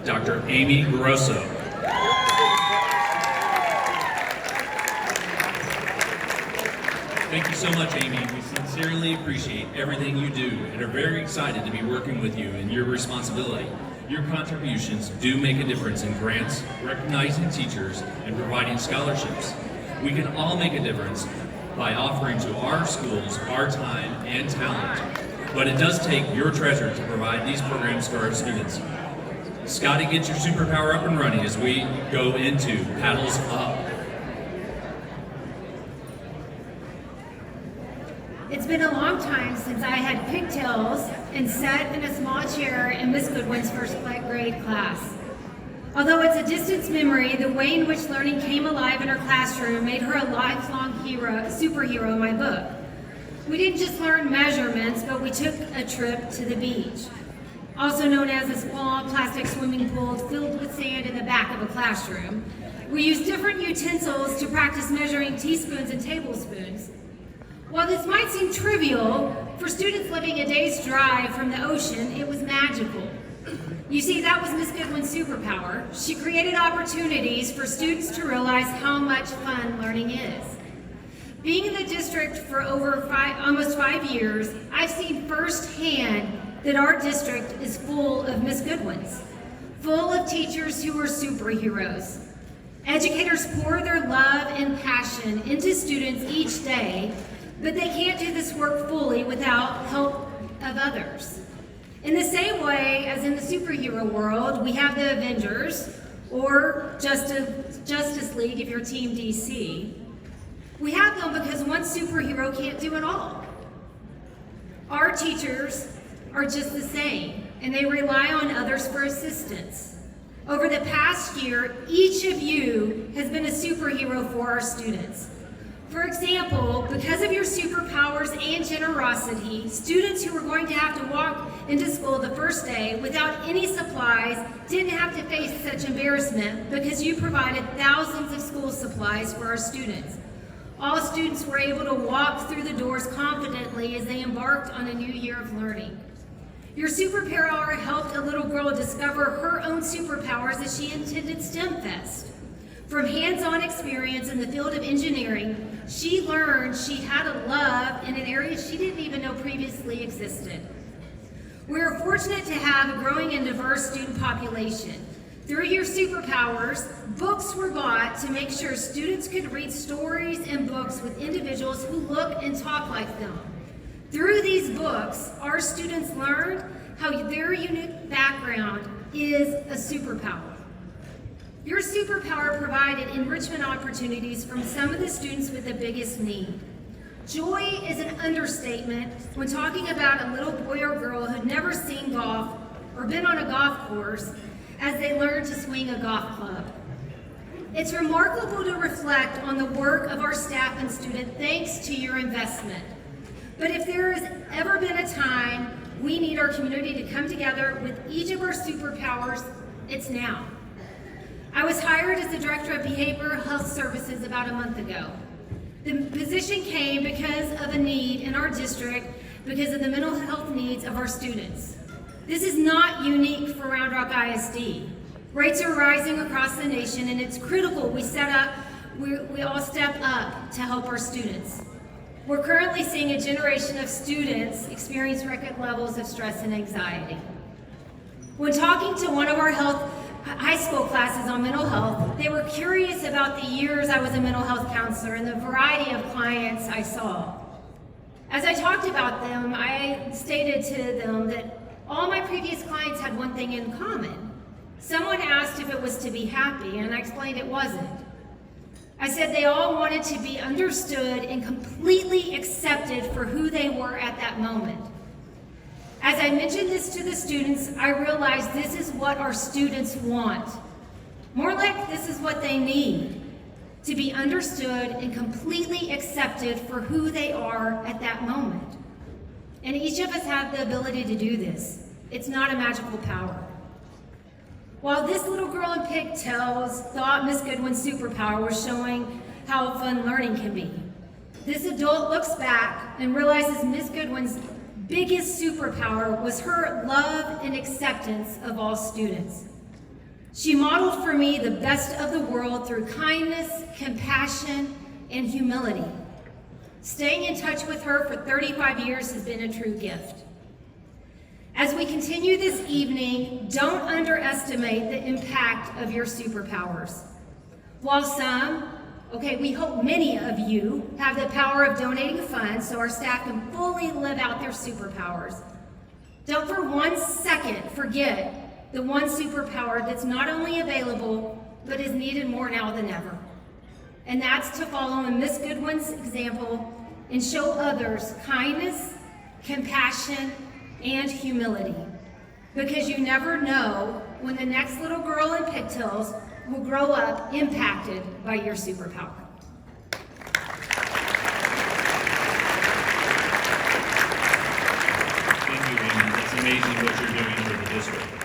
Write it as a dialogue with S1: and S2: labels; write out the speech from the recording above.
S1: Dr. Amy Grosso. Thank you so much, Amy. We sincerely appreciate everything you do and are very excited to be working with you in your responsibility. Your contributions do make a difference in grants, recognizing teachers, and providing scholarships. We can all make a difference by offering to our schools our time and talent, but it does take your treasure to provide these programs for our students. Scotty, get your superpower up and running as we go into Paddles Up.
S2: It's been a long time since I had pigtails and sat in a small chair in Miss Goodwin's first grade class. Although it's a distant memory, the way in which learning came alive in her classroom made her a lifelong superhero in my book. We didn't just learn measurements, but we took a trip to the beach, also known as a small plastic swimming pool filled with sand in the back of a classroom. We used different utensils to practice measuring teaspoons and tablespoons. While this might seem trivial, for students living a day's drive from the ocean, it was magical. You see, that was Miss Goodwin's superpower. She created opportunities for students to realize how much fun learning is. Being in the district for almost 5 years, I've seen firsthand that our district is full of Miss Goodwins, full of teachers who are superheroes. Educators pour their love and passion into students each day, but they can't do this work fully without help of others. In the same way as in the superhero world, we have the Avengers, or Justice League if you're Team DC. We have them because one superhero can't do it all. Our teachers are just the same, and they rely on others for assistance. Over the past year, each of you has been a superhero for our students. For example, because of your superpowers and generosity, students who were going to have to walk into school the first day without any supplies didn't have to face such embarrassment because you provided thousands of school supplies for our students. All students were able to walk through the doors confidently as they embarked on a new year of learning. Your superpower helped a little girl discover her own superpowers as she attended STEM Fest. From hands-on experience in the field of engineering, she learned she had a love in an area she didn't even know previously existed. We are fortunate to have a growing and diverse student population. Through your superpowers, books were bought to make sure students could read stories and books with individuals who look and talk like them. Through these books, our students learned how their unique background is a superpower. Your superpower provided enrichment opportunities from some of the students with the biggest need. Joy is an understatement when talking about a little boy or girl who'd never seen golf or been on a golf course as they learned to swing a golf club. It's remarkable to reflect on the work of our staff and students thanks to your investment. But if there has ever been a time we need our community to come together with each of our superpowers, it's now. I was hired as the Director of Behavioral Health Services about a month ago. The position came because of a need in our district because of the mental health needs of our students. This is not unique for Round Rock ISD. Rates are rising across the nation, and it's critical we all step up to help our students. We're currently seeing a generation of students experience record levels of stress and anxiety. When talking to one of our high school classes on mental health, they were curious about the years I was a mental health counselor and the variety of clients I saw. As I talked about them, I stated to them that all my previous clients had one thing in common. Someone asked if it was to be happy, and I explained it wasn't. I said they all wanted to be understood and completely accepted for who they were at that moment. As I mentioned this to the students, I realized this is what our students want. More like this is what they need, to be understood and completely accepted for who they are at that moment. And each of us have the ability to do this. It's not a magical power. While this little girl in pigtails thought Miss Goodwin's superpower was showing how fun learning can be, this adult looks back and realizes Miss Goodwin's biggest superpower was her love and acceptance of all students. She modeled for me the best of the world through kindness, compassion, and humility. Staying in touch with her for 35 years has been a true gift. As we continue this evening, don't underestimate the impact of your superpowers. While some, we hope many of you have the power of donating funds so our staff can fully live out their superpowers. Don't for 1 second forget the one superpower that's not only available, but is needed more now than ever. And that's to follow in Miss Goodwin's example and show others kindness, compassion, and humility. Because you never know when the next little girl in pigtails will grow up impacted by your superpower.
S1: Thank you, Amy. It's amazing what you're doing for the district.